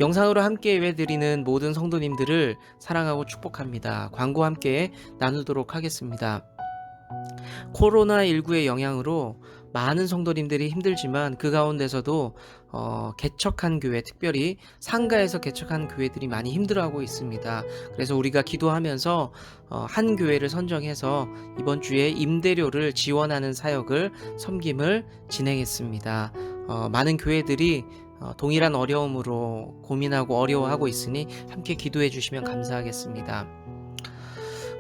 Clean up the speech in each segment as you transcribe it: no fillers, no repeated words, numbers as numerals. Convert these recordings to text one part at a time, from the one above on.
영상으로 함께 예배드리는 모든 성도님들을 사랑하고 축복합니다. 광고 함께 나누도록 하겠습니다. 코로나19의 영향으로 많은 성도님들이 힘들지만 그 가운데서도 개척한 교회, 특별히 상가에서 개척한 교회들이 많이 힘들어하고 있습니다. 그래서 우리가 기도하면서 한 교회를 선정해서 이번 주에 임대료를 지원하는 사역을 섬김을 진행했습니다. 많은 교회들이 동일한 어려움으로 고민하고 어려워하고 있으니 함께 기도해 주시면 감사하겠습니다.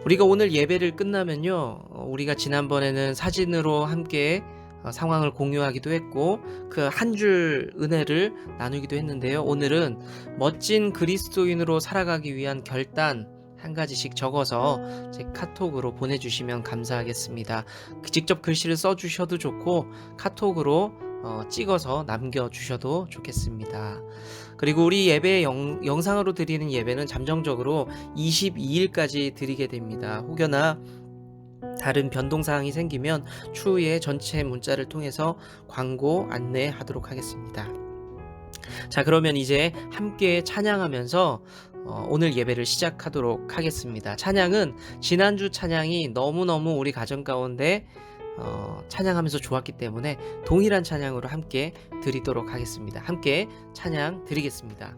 우리가 오늘 예배를 끝나면요, 우리가 지난번에는 사진으로 함께 상황을 공유하기도 했고 그 한 줄 은혜를 나누기도 했는데요. 오늘은 멋진 그리스도인으로 살아가기 위한 결단 한 가지씩 적어서 제 카톡으로 보내주시면 감사하겠습니다. 직접 글씨를 써주셔도 좋고 카톡으로 찍어서 남겨주셔도 좋겠습니다. 그리고 우리 예배 영상으로 드리는 예배는 잠정적으로 22일까지 드리게 됩니다. 혹여나 다른 변동사항이 생기면 추후에 전체 문자를 통해서 광고 안내하도록 하겠습니다. 자, 그러면 이제 함께 찬양하면서 오늘 예배를 시작하도록 하겠습니다. 찬양은 지난주 찬양이 너무너무 우리 가정 가운데 찬양하면서 좋았기 때문에 동일한 찬양으로 함께 드리도록 하겠습니다. 함께 찬양 드리겠습니다.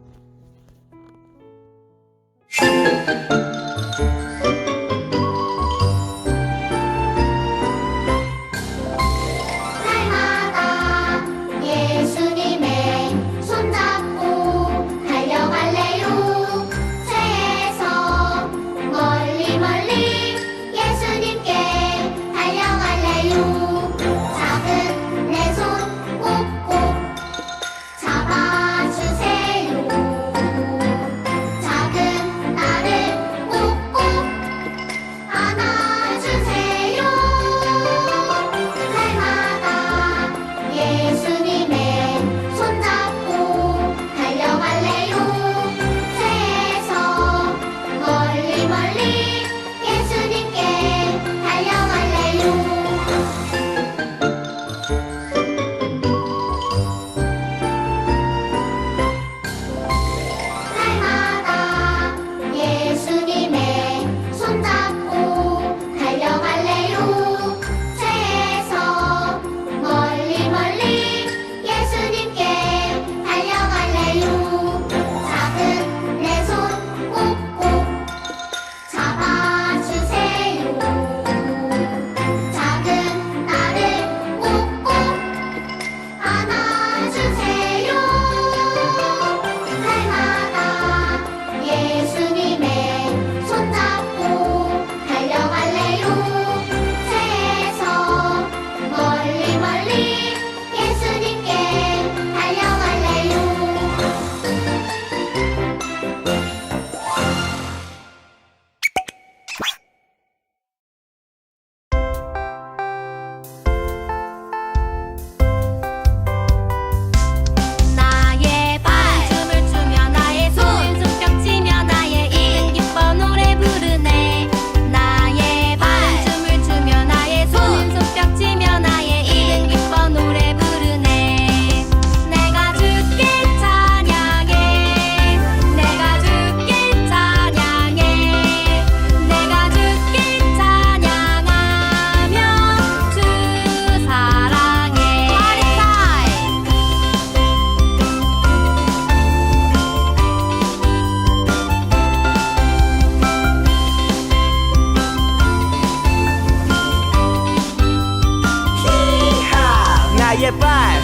나의 발,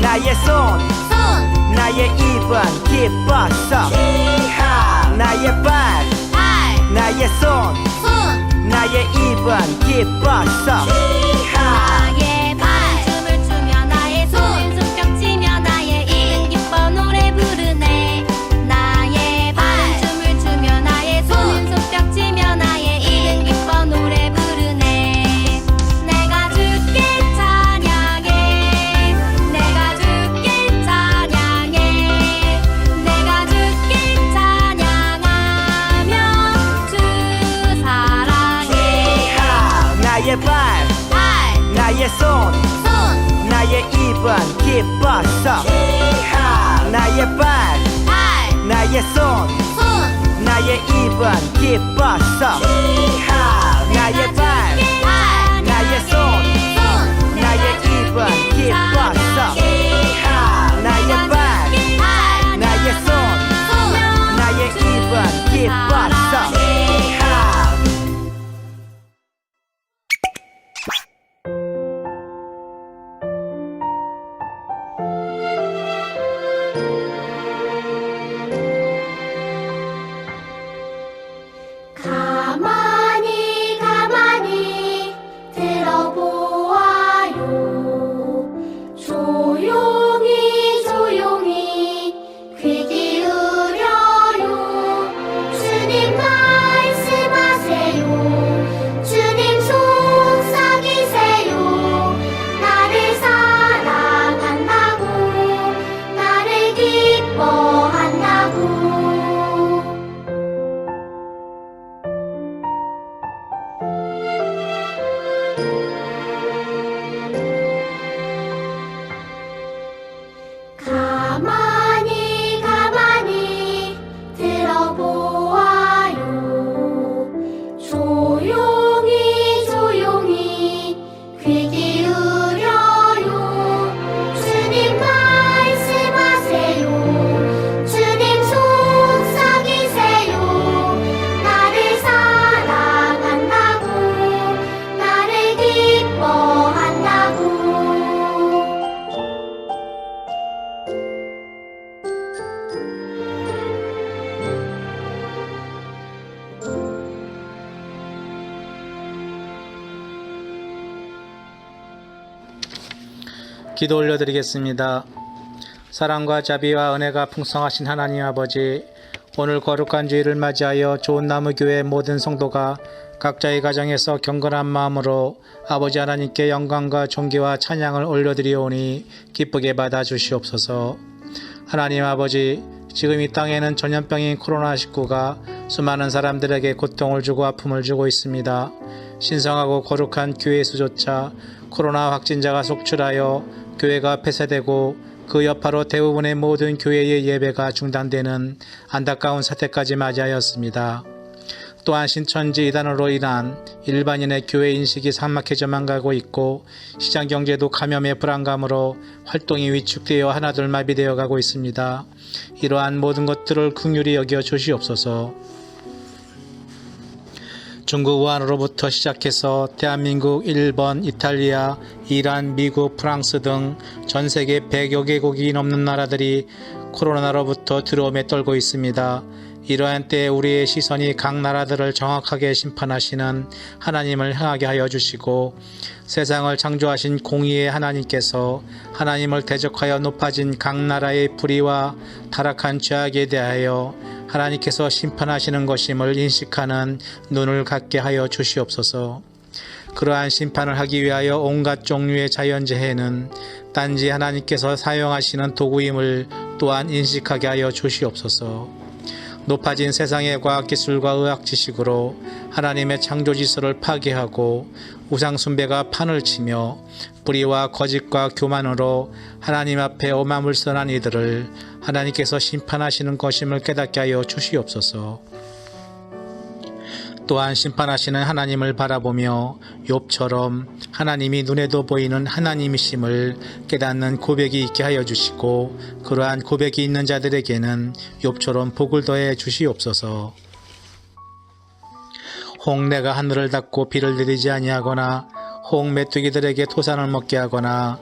나의 손, 나의 입은 기뻤어. 나의 발, 나의 손, 나의 입은 기뻤어. 나의 발 춤을 추며 나의 손 손뼉 치며 나의 입 기뻐 노래 부르네. 나의 발 춤을 추며 나의 손 손뼉 치며 나의 입 기뻐 노래 부르네. 내가 주께 찬양해. 내가 주께 찬양해. 내가 주께 찬양하며 주 사랑해. 나의 발, 나의 손, 나의 입은 기뻤어. 나의 발, 나의 손 손 나의 입은 기뻤어 나의 발 나의 손 나의 입은 기뻤어 나의 발 나의 손 나의 입은 기뻤어 가만히 가만히 들어보아요 조용히 조용히 귀 기울여요 주님 말씀하세요 주님 속삭이세요 나를 사랑한다고 나를 기뻐한다고 가만히 가만히 들어보아요 조용히 조용히 귀 기울여요 주님 말씀하세요 주님 속삭이세요 나를 사랑한다고 나를 기뻐한다고 기도 올려드리겠습니다. 사랑과 자비와 은혜가 풍성하신 하나님 아버지, 오늘 거룩한 주일을 맞이하여 좋은 나무 교회 모든 성도가 각자의 가정에서 경건한 마음으로 아버지 하나님께 영광과 존귀와 찬양을 올려드리오니 기쁘게 받아 주시옵소서. 하나님 아버지, 지금 이 땅에는 전염병인 코로나19가 수많은 사람들에게 고통을 주고 아픔을 주고 있습니다. 신성하고 거룩한 교회 수조차 코로나 확진자가 속출하여 교회가 폐쇄되고 그 여파로 대부분의 모든 교회의 예배가 중단되는 안타까운 사태까지 맞이하였습니다. 또한 신천지 이단으로 인한 일반인의 교회 인식이 삭막해져만 가고 있고 시장경제도 감염의 불안감으로 활동이 위축되어 하나둘 마비되어 가고 있습니다. 이러한 모든 것들을 긍휼히 여겨 주시옵소서. 중국 우한으로부터 시작해서 대한민국, 일본, 이탈리아, 이란, 미국, 프랑스 등 전 세계 100여 개국이 넘는 나라들이 코로나로부터 두려움에 떨고 있습니다. 이러한 때에 우리의 시선이 각 나라들을 정확하게 심판하시는 하나님을 향하게 하여 주시고 세상을 창조하신 공의의 하나님께서 하나님을 대적하여 높아진 각 나라의 불의와 타락한 죄악에 대하여 하나님께서 심판하시는 것임을 인식하는 눈을 갖게 하여 주시옵소서. 그러한 심판을 하기 위하여 온갖 종류의 자연재해는 단지 하나님께서 사용하시는 도구임을 또한 인식하게 하여 주시옵소서. 높아진 세상의 과학기술과 의학지식으로 하나님의 창조지서를 파괴하고 우상숭배가 판을 치며 불의와 거짓과 교만으로 하나님 앞에 오만불선한 이들을 하나님께서 심판하시는 것임을 깨닫게 하여 주시옵소서. 또한 심판하시는 하나님을 바라보며 욥처럼 하나님이 눈에도 보이는 하나님이심을 깨닫는 고백이 있게 하여 주시고 그러한 고백이 있는 자들에게는 욥처럼 복을 더해 주시옵소서. 혹 내가 하늘을 닫고 비를 내리지 아니하거나 혹 메뚜기들에게 토산을 먹게 하거나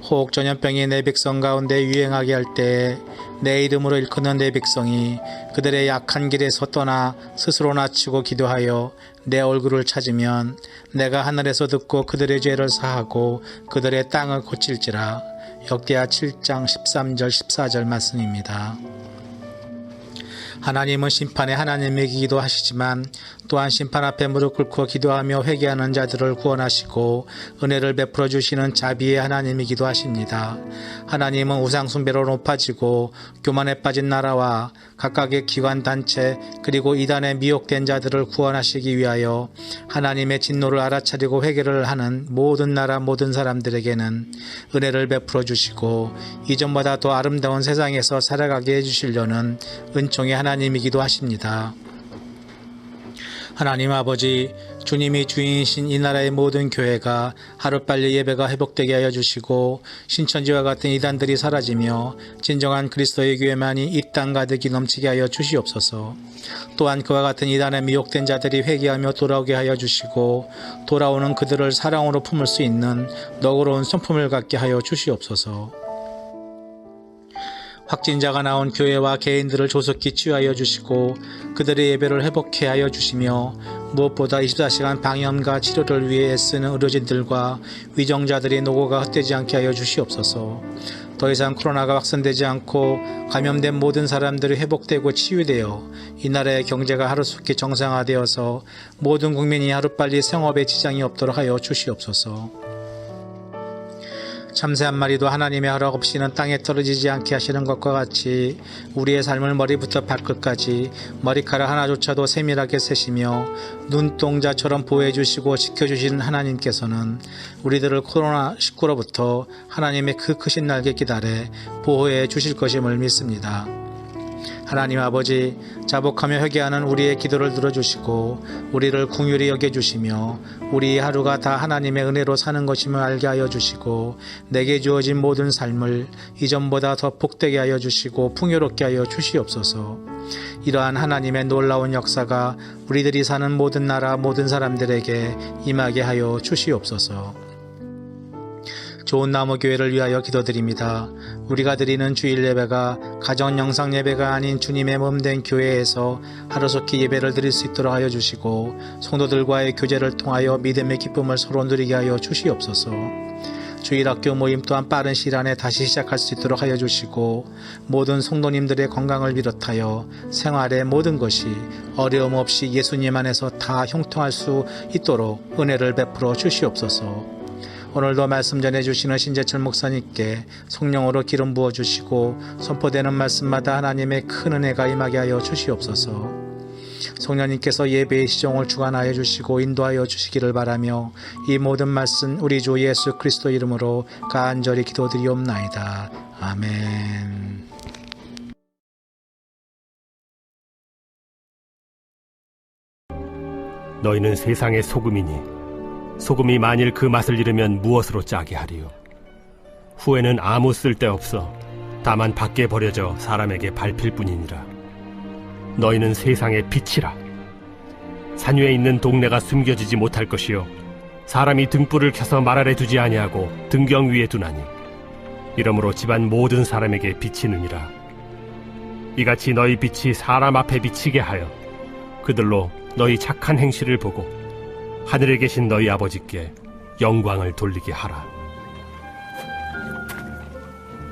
혹 전염병이 내 백성 가운데 유행하게 할 때에 내 이름으로 일컫는 내 백성이 그들의 약한 길에서 떠나 스스로 낮추고 기도하여 내 얼굴을 찾으면 내가 하늘에서 듣고 그들의 죄를 사하고 그들의 땅을 고칠지라. 역대하 7장 13절 14절 말씀입니다. 하나님은 심판의 하나님이기도 하시지만 또한 심판 앞에 무릎 꿇고 기도하며 회개하는 자들을 구원하시고 은혜를 베풀어 주시는 자비의 하나님이기도 하십니다. 하나님은 우상 숭배로 높아지고 교만에 빠진 나라와 각각의 기관 단체 그리고 이단에 미혹된 자들을 구원하시기 위하여 하나님의 진노를 알아차리고 회개를 하는 모든 나라 모든 사람들에게는 은혜를 베풀어 주시고 이전보다 더 아름다운 세상에서 살아가게 해주시려는 은총의 하나님이기도 하십니다. 하나님 아버지, 주님이 주인이신 이 나라의 모든 교회가 하루빨리 예배가 회복되게 하여 주시고 신천지와 같은 이단들이 사라지며 진정한 그리스도의 교회만이 이 땅 가득히 넘치게 하여 주시옵소서. 또한 그와 같은 이단에 미혹된 자들이 회개하며 돌아오게 하여 주시고 돌아오는 그들을 사랑으로 품을 수 있는 너그러운 성품을 갖게 하여 주시옵소서. 확진자가 나온 교회와 개인들을 조속히 치유하여 주시고 그들의 예배를 회복해 하여 주시며 무엇보다 24시간 방역과 치료를 위해 애쓰는 의료진들과 위정자들의 노고가 헛되지 않게 하여 주시옵소서. 더 이상 코로나가 확산되지 않고 감염된 모든 사람들이 회복되고 치유되어 이 나라의 경제가 하루속히 정상화되어서 모든 국민이 하루빨리 생업에 지장이 없도록 하여 주시옵소서. 참새 한 마리도 하나님의 허락 없이는 땅에 떨어지지 않게 하시는 것과 같이 우리의 삶을 머리부터 발끝까지 머리카락 하나조차도 세밀하게 세시며 눈동자처럼 보호해 주시고 지켜주시는 하나님께서는 우리들을 코로나19로부터 하나님의 그 크신 날개 기다려 보호해 주실 것임을 믿습니다. 하나님 아버지, 자복하며 회개하는 우리의 기도를 들어주시고 우리를 긍휼히 여겨주시며 우리 하루가 다 하나님의 은혜로 사는 것임을 알게 하여 주시고 내게 주어진 모든 삶을 이전보다 더 복되게 하여 주시고 풍요롭게 하여 주시옵소서. 이러한 하나님의 놀라운 역사가 우리들이 사는 모든 나라 모든 사람들에게 임하게 하여 주시옵소서. 좋은 나무 교회를 위하여 기도드립니다. 우리가 드리는 주일 예배가 가정 영상 예배가 아닌 주님의 몸된 교회에서 하루속히 예배를 드릴 수 있도록 하여 주시고 성도들과의 교제를 통하여 믿음의 기쁨을 서로 누리게 하여 주시옵소서. 주일 학교 모임 또한 빠른 시일 안에 다시 시작할 수 있도록 하여 주시고 모든 성도님들의 건강을 비롯하여 생활의 모든 것이 어려움 없이 예수님 안에서 다 형통할 수 있도록 은혜를 베풀어 주시옵소서. 오늘도 말씀 전해주시는 신재철 목사님께 성령으로 기름 부어주시고 선포되는 말씀마다 하나님의 큰 은혜가 임하게 하여 주시옵소서. 성령님께서 예배의 시종을 주관하여 주시고 인도하여 주시기를 바라며 이 모든 말씀 우리 주 예수 그리스도 이름으로 간절히 기도드리옵나이다. 아멘. 너희는 세상의 소금이니 소금이 만일 그 맛을 잃으면 무엇으로 짜게 하리요? 후에는 아무 쓸데없어 다만 밖에 버려져 사람에게 밟힐 뿐이니라. 너희는 세상의 빛이라. 산 위에 있는 동네가 숨겨지지 못할 것이요 사람이 등불을 켜서 말 아래 두지 아니하고 등경 위에 두나니 이러므로 집안 모든 사람에게 비치느니라. 이같이 너희 빛이 사람 앞에 비치게 하여 그들로 너희 착한 행실을 보고 하늘에 계신 너희 아버지께 영광을 돌리게 하라.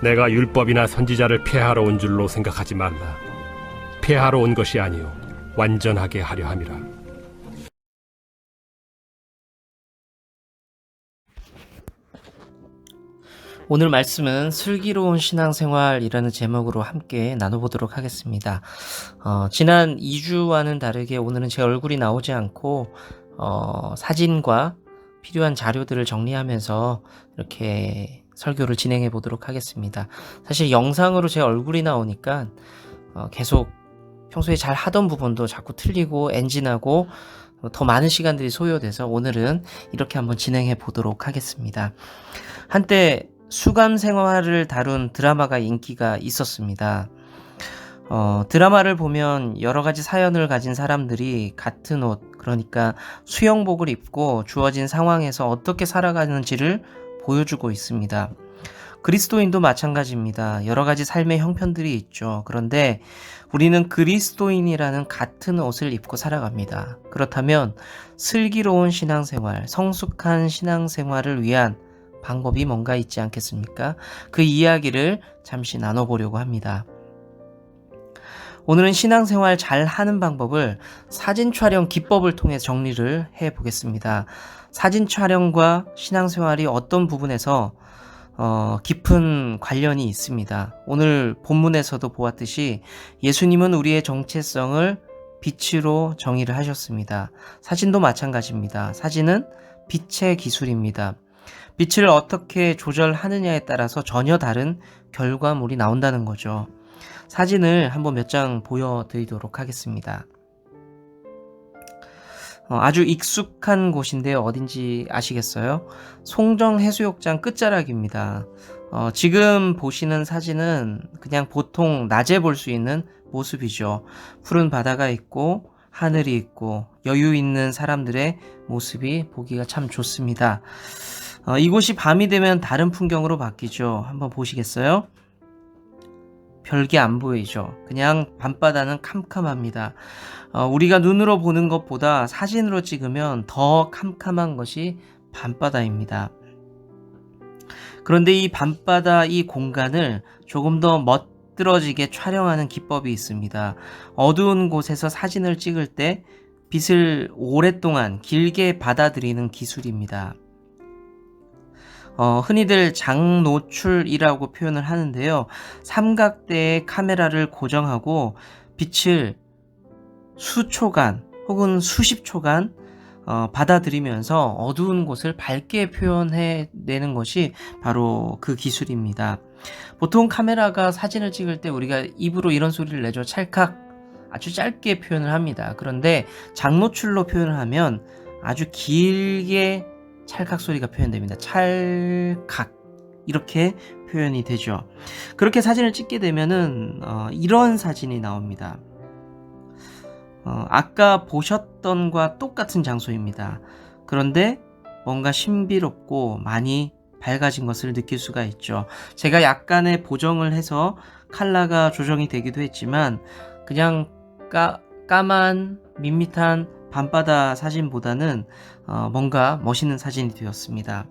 내가 율법이나 선지자를 폐하러 온 줄로 생각하지 말라. 폐하러 온 것이 아니요 완전하게 하려 함이라. 오늘 말씀은 슬기로운 신앙생활이라는 제목으로 함께 나눠보도록 하겠습니다. 지난 2주와는 다르게 오늘은 제 얼굴이 나오지 않고 사진과 필요한 자료들을 정리하면서 이렇게 설교를 진행해 보도록 하겠습니다. 사실 영상으로 제 얼굴이 나오니까 계속 평소에 잘 하던 부분도 자꾸 틀리고 엔진하고 더 많은 시간들이 소요돼서 오늘은 이렇게 한번 진행해 보도록 하겠습니다. 한때 수감 생활을 다룬 드라마가 인기가 있었습니다. 드라마를 보면 여러 가지 사연을 가진 사람들이 같은 옷, 그러니까 수영복을 입고 주어진 상황에서 어떻게 살아가는지를 보여주고 있습니다. 그리스도인도 마찬가지입니다. 여러 가지 삶의 형편들이 있죠. 그런데 우리는 그리스도인이라는 같은 옷을 입고 살아갑니다. 그렇다면 슬기로운 신앙생활, 성숙한 신앙생활을 위한 방법이 뭔가 있지 않겠습니까? 그 이야기를 잠시 나눠보려고 합니다. 오늘은 신앙생활 잘 하는 방법을 사진 촬영 기법을 통해 정리를 해 보겠습니다. 사진 촬영과 신앙생활이 어떤 부분에서 깊은 관련이 있습니다. 오늘 본문에서도 보았듯이 예수님은 우리의 정체성을 빛으로 정의를 하셨습니다. 사진도 마찬가지입니다. 사진은 빛의 기술입니다. 빛을 어떻게 조절하느냐에 따라서 전혀 다른 결과물이 나온다는 거죠. 사진을 한번 몇 장 보여드리도록 하겠습니다. 아주 익숙한 곳인데요. 어딘지 아시겠어요? 송정해수욕장 끝자락입니다. 지금 보시는 사진은 그냥 보통 낮에 볼 수 있는 모습이죠. 푸른 바다가 있고 하늘이 있고 여유 있는 사람들의 모습이 보기가 참 좋습니다. 이곳이 밤이 되면 다른 풍경으로 바뀌죠. 한번 보시겠어요? 별게 안 보이죠. 그냥 밤바다는 캄캄합니다. 우리가 눈으로 보는 것보다 사진으로 찍으면 더 캄캄한 것이 밤바다입니다. 그런데 이 밤바다 이 공간을 조금 더 멋들어지게 촬영하는 기법이 있습니다. 어두운 곳에서 사진을 찍을 때 빛을 오랫동안 길게 받아들이는 기술입니다. 흔히들 장노출이라고 표현을 하는데요. 삼각대에 카메라를 고정하고 빛을 수초간 혹은 수십 초간 받아들이면서 어두운 곳을 밝게 표현해내는 것이 바로 그 기술입니다. 보통 카메라가 사진을 찍을 때 우리가 입으로 이런 소리를 내죠. 찰칵, 아주 짧게 표현을 합니다. 그런데 장노출로 표현을 하면 아주 길게 찰칵 소리가 표현됩니다. 찰칵 이렇게 표현이 되죠. 그렇게 사진을 찍게 되면은 이런 사진이 나옵니다. 아까 보셨던과 똑같은 장소입니다. 그런데 뭔가 신비롭고 많이 밝아진 것을 느낄 수가 있죠. 제가 약간의 보정을 해서 컬러가 조정이 되기도 했지만 그냥 까만 밋밋한 밤바다 사진보다는 뭔가 멋있는 사진이 되었습니다.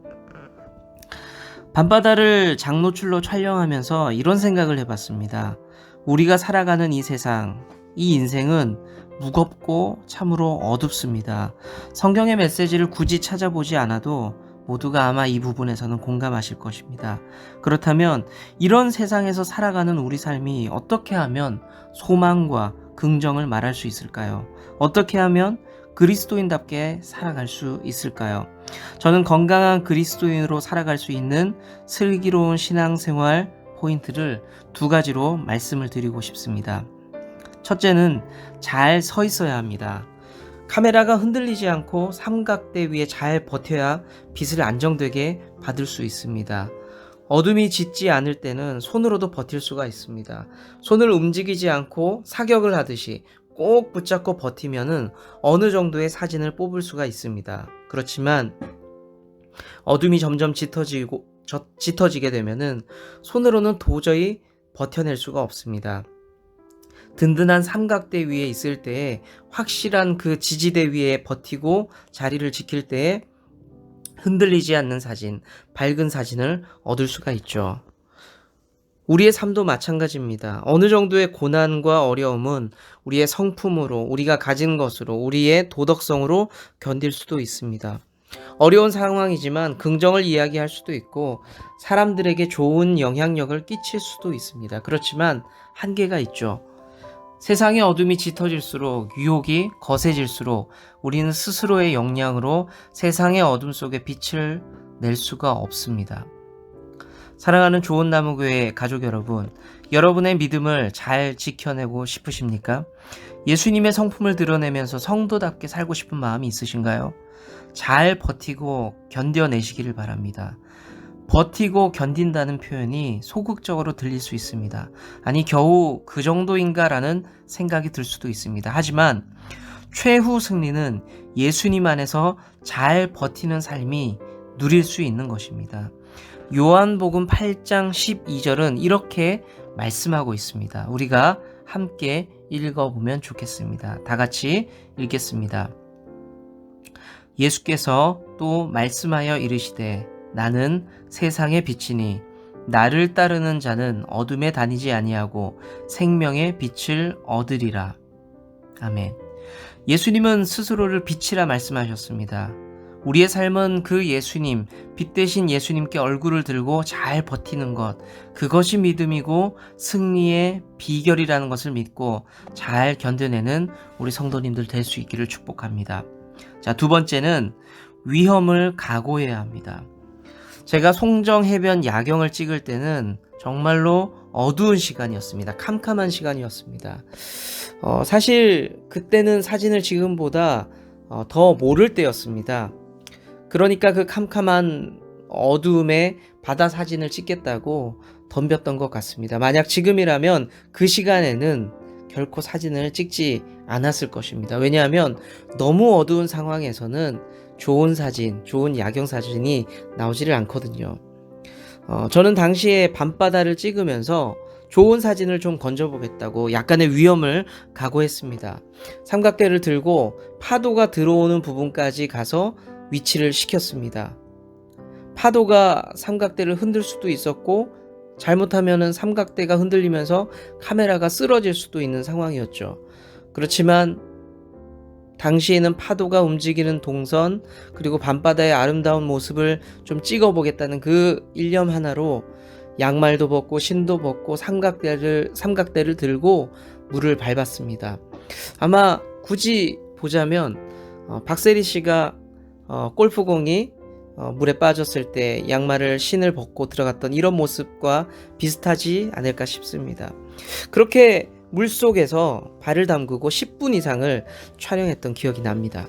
밤바다를 장노출로 촬영하면서 이런 생각을 해봤습니다. 우리가 살아가는 이 세상, 이 인생은 무겁고 참으로 어둡습니다. 성경의 메시지를 굳이 찾아보지 않아도 모두가 아마 이 부분에서는 공감하실 것입니다. 그렇다면 이런 세상에서 살아가는 우리 삶이 어떻게 하면 소망과 긍정을 말할 수 있을까요? 어떻게 하면 그리스도인답게 살아갈 수 있을까요? 저는 건강한 그리스도인으로 살아갈 수 있는 슬기로운 신앙생활 포인트를 두 가지로 말씀을 드리고 싶습니다. 첫째는 잘 서 있어야 합니다. 카메라가 흔들리지 않고 삼각대 위에 잘 버텨야 빛을 안정되게 받을 수 있습니다. 어둠이 짙지 않을 때는 손으로도 버틸 수가 있습니다. 손을 움직이지 않고 사격을 하듯이 꼭 붙잡고 버티면은 어느 정도의 사진을 뽑을 수가 있습니다. 그렇지만 어둠이 점점 짙어지게 되면은 손으로는 도저히 버텨낼 수가 없습니다. 든든한 삼각대 위에 있을 때에 확실한 그 지지대 위에 버티고 자리를 지킬 때에 흔들리지 않는 사진, 밝은 사진을 얻을 수가 있죠. 우리의 삶도 마찬가지입니다. 어느 정도의 고난과 어려움은 우리의 성품으로, 우리가 가진 것으로, 우리의 도덕성으로 견딜 수도 있습니다. 어려운 상황이지만 긍정을 이야기할 수도 있고 사람들에게 좋은 영향력을 끼칠 수도 있습니다. 그렇지만 한계가 있죠. 세상의 어둠이 짙어질수록 유혹이 거세질수록 우리는 스스로의 역량으로 세상의 어둠 속에 빛을 낼 수가 없습니다. 사랑하는 좋은 나무교회 가족 여러분, 여러분의 믿음을 잘 지켜내고 싶으십니까? 예수님의 성품을 드러내면서 성도답게 살고 싶은 마음이 있으신가요? 잘 버티고 견뎌내시기를 바랍니다. 버티고 견딘다는 표현이 소극적으로 들릴 수 있습니다. 아니, 겨우 그 정도인가라는 생각이 들 수도 있습니다. 하지만 최후 승리는 예수님 안에서 잘 버티는 삶이 누릴 수 있는 것입니다. 요한복음 8장 12절은 이렇게 말씀하고 있습니다. 우리가 함께 읽어보면 좋겠습니다. 다 같이 읽겠습니다. 예수께서 또 말씀하여 이르시되 나는 세상의 빛이니 나를 따르는 자는 어둠에 다니지 아니하고 생명의 빛을 얻으리라. 아멘. 예수님은 스스로를 빛이라 말씀하셨습니다. 우리의 삶은 그 예수님, 빛 대신 예수님께 얼굴을 들고 잘 버티는 것, 그것이 믿음이고 승리의 비결이라는 것을 믿고 잘 견뎌내는 우리 성도님들 될 수 있기를 축복합니다. 자, 두 번째는 위험을 각오해야 합니다. 제가 송정 해변 야경을 찍을 때는 정말로 어두운 시간이었습니다. 캄캄한 시간이었습니다. 사실 그때는 사진을 지금보다 더 모를 때였습니다. 그러니까 그 캄캄한 어두움에 바다 사진을 찍겠다고 덤볐던 것 같습니다. 만약 지금이라면 그 시간에는 결코 사진을 찍지 않았을 것입니다. 왜냐하면 너무 어두운 상황에서는 좋은 사진, 좋은 야경 사진이 나오지를 않거든요. 저는 당시에 밤바다를 찍으면서 좋은 사진을 좀 건져보겠다고 약간의 위험을 각오했습니다. 삼각대를 들고 파도가 들어오는 부분까지 가서 위치를 시켰습니다. 파도가 삼각대를 흔들 수도 있었고 잘못하면 삼각대가 흔들리면서 카메라가 쓰러질 수도 있는 상황이었죠. 그렇지만 당시에는 파도가 움직이는 동선 그리고 밤바다의 아름다운 모습을 좀 찍어보겠다는 그 일념 하나로 양말도 벗고 신도 벗고 삼각대를 들고 물을 밟았습니다. 아마 굳이 보자면 박세리 씨가 골프공이 물에 빠졌을 때 양말을 신을 벗고 들어갔던 이런 모습과 비슷하지 않을까 싶습니다. 그렇게 물속에서 발을 담그고 10분 이상을 촬영했던 기억이 납니다.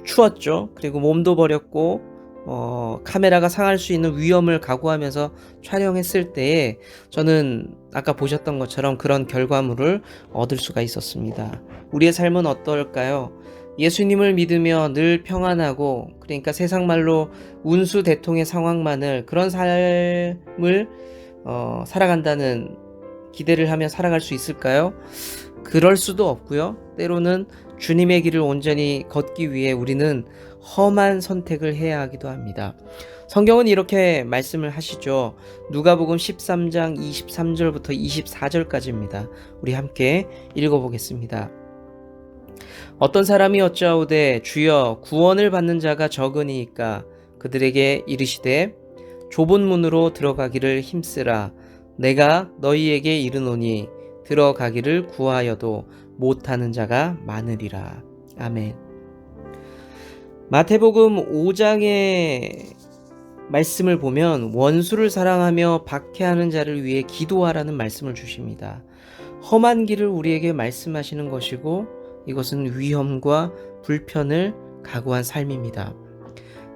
추웠죠. 그리고 몸도 버렸고 카메라가 상할 수 있는 위험을 각오하면서 촬영했을 때에 저는 아까 보셨던 것처럼 그런 결과물을 얻을 수가 있었습니다. 우리의 삶은 어떨까요? 예수님을 믿으며 늘 평안하고 그러니까 세상 말로 운수대통의 상황만을 그런 삶을 살아간다는 기대를 하며 살아갈 수 있을까요? 그럴 수도 없고요. 때로는 주님의 길을 온전히 걷기 위해 우리는 험한 선택을 해야 하기도 합니다. 성경은 이렇게 말씀을 하시죠. 누가복음 13장 23절부터 24절까지입니다. 우리 함께 읽어보겠습니다. 어떤 사람이 어찌하오되 주여 구원을 받는 자가 적으니이까 그들에게 이르시되 좁은 문으로 들어가기를 힘쓰라. 내가 너희에게 이르노니 들어가기를 구하여도 못하는 자가 많으리라. 아멘. 마태복음 5장의 말씀을 보면 원수를 사랑하며 박해하는 자를 위해 기도하라는 말씀을 주십니다. 험한 길을 우리에게 말씀하시는 것이고 이것은 위험과 불편을 각오한 삶입니다.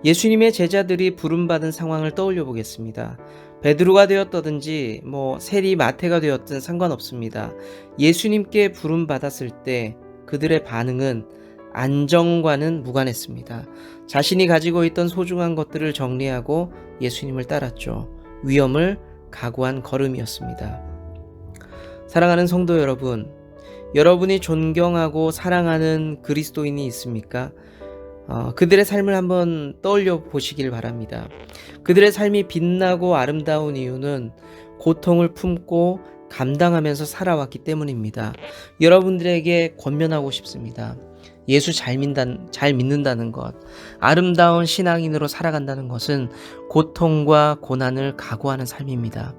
예수님의 제자들이 부름받은 상황을 떠올려 보겠습니다. 베드로가 되었든지 세리 마태가 되었든 상관없습니다. 예수님께 부름받았을 때 그들의 반응은 안정과는 무관했습니다. 자신이 가지고 있던 소중한 것들을 정리하고 예수님을 따랐죠. 위험을 각오한 걸음이었습니다. 사랑하는 성도 여러분, 여러분이 존경하고 사랑하는 그리스도인이 있습니까? 그들의 삶을 한번 떠올려 보시길 바랍니다. 그들의 삶이 빛나고 아름다운 이유는 고통을 품고 감당하면서 살아왔기 때문입니다. 여러분들에게 권면하고 싶습니다. 예수 잘 믿는다는 것, 아름다운 신앙인으로 살아간다는 것은 고통과 고난을 각오하는 삶입니다.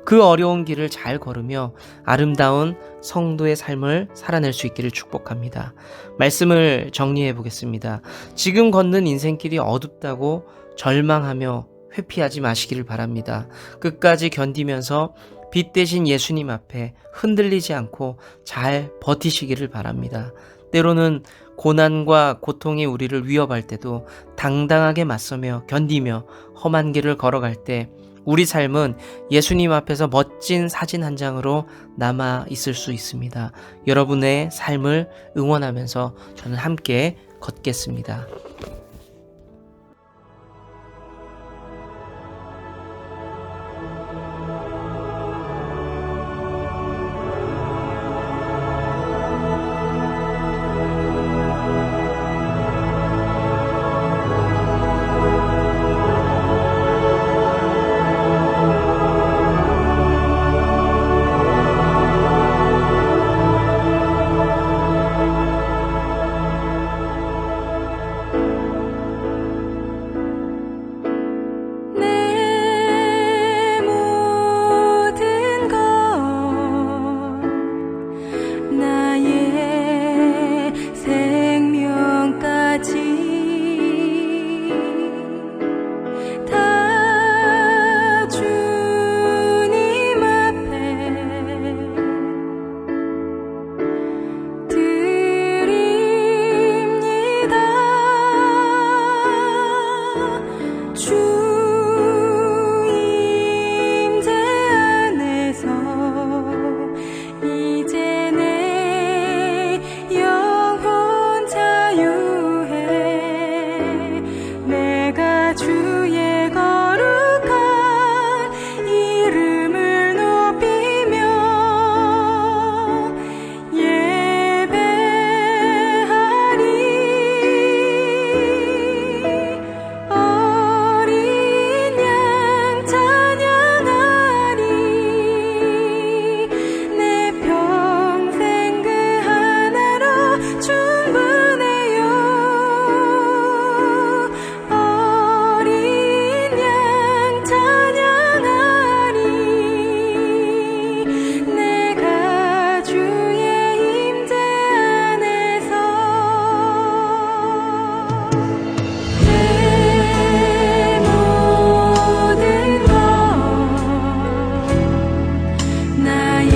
그 어려운 길을 잘 걸으며 아름다운 성도의 삶을 살아낼 수 있기를 축복합니다. 말씀을 정리해 보겠습니다. 지금 걷는 인생길이 어둡다고 절망하며 회피하지 마시기를 바랍니다. 끝까지 견디면서 빛 대신 예수님 앞에 흔들리지 않고 잘 버티시기를 바랍니다. 때로는 고난과 고통이 우리를 위협할 때도 당당하게 맞서며 견디며 험한 길을 걸어갈 때 우리 삶은 예수님 앞에서 멋진 사진 한 장으로 남아 있을 수 있습니다. 여러분의 삶을 응원하면서 저는 함께 걷겠습니다. 주 임재 안에서 이제 내 영혼 자유해. 내가 주의 거룩한 이름을 높이며 예배하리. 어린 양 찬양하리. 내 평생 그 하나로 충분해요. 어린 양 찬양하리. 내가 주의 임재 안에서 내 모든 것 나의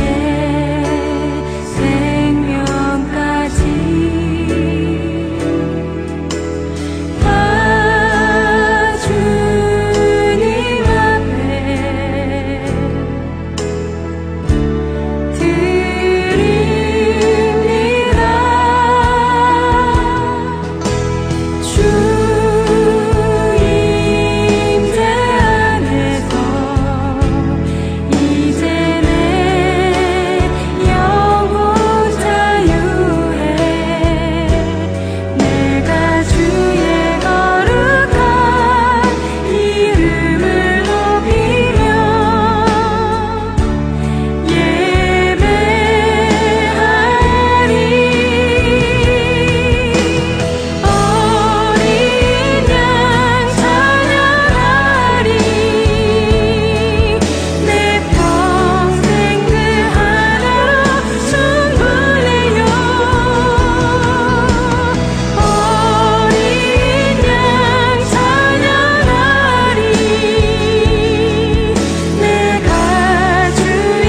생명까지 다 주님 앞에 드립니다. 주 임재 안에서 이제 내 영혼 자유해. 내가 주의 거룩한 이름을 높이며 예배하리. 어린 양 찬양하리. 내 평생 그 하나로 충분해요. 어린 양 찬양하리. 내가 주의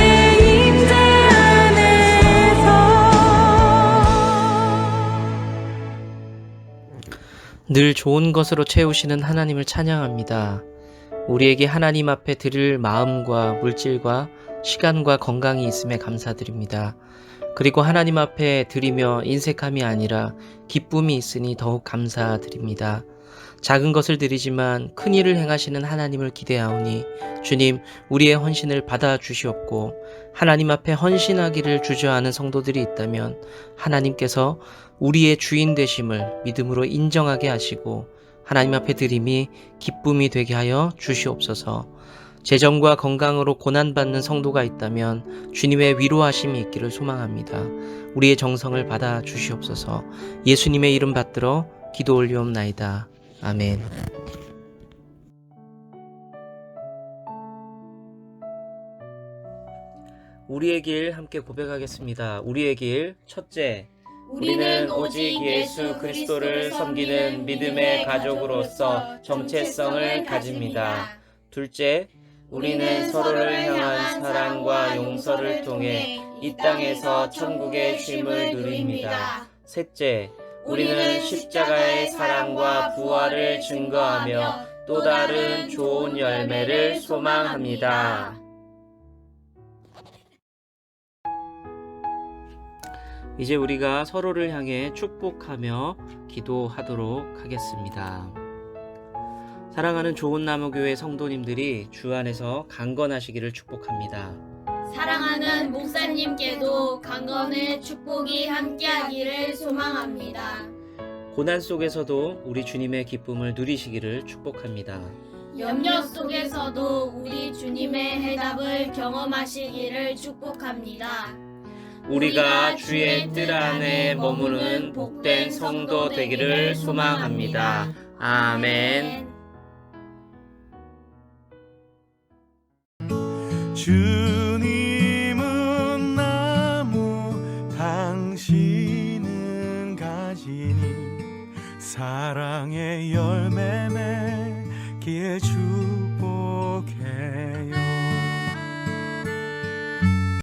임재 안에서 늘 좋은 것으로 채우시는 하나님을 찬양합니다. 우리에게 하나님 앞에 드릴 마음과 물질과 시간과 건강이 있음에 감사드립니다. 그리고 하나님 앞에 드리며 인색함이 아니라 기쁨이 있으니 더욱 감사드립니다. 작은 것을 드리지만 큰 일을 행하시는 하나님을 기대하오니 주님, 우리의 헌신을 받아주시옵고 하나님 앞에 헌신하기를 주저하는 성도들이 있다면 하나님께서 우리의 주인 되심을 믿음으로 인정하게 하시고 하나님 앞에 드림이 기쁨이 되게 하여 주시옵소서. 재정과 건강으로 고난받는 성도가 있다면 주님의 위로하심이 있기를 소망합니다. 우리의 정성을 받아 주시옵소서. 예수님의 이름 받들어 기도 올리옵나이다. 아멘. 우리의 길 함께 고백하겠습니다. 우리의 길 첫째, 우리는 오직 예수 그리스도를 섬기는 믿음의 가족으로서 정체성을 가집니다. 둘째, 우리는 서로를 향한 사랑과 용서를 통해 이 땅에서 천국의 쉼을 누립니다. 셋째, 우리는 십자가의 사랑과 부활을 증거하며 또 다른 좋은 열매를 소망합니다. 이제 우리가 서로를 향해 축복하며 기도하도록 하겠습니다. 사랑하는 좋은 나무교회 성도님들이 주 안에서 강건하시기를 축복합니다. 사랑하는 목사님께도 강건의 축복이 함께하기를 소망합니다. 고난 속에서도 우리 주님의 기쁨을 누리시기를 축복합니다. 염려 속에서도 우리 주님의 해답을 경험하시기를 축복합니다. 우리가 주의 뜰 안에 머무는 복된 성도 되기를 소망합니다. 아멘. 주님은 나무, 당신은 가지니 사랑의 열매 맺기에 축복해.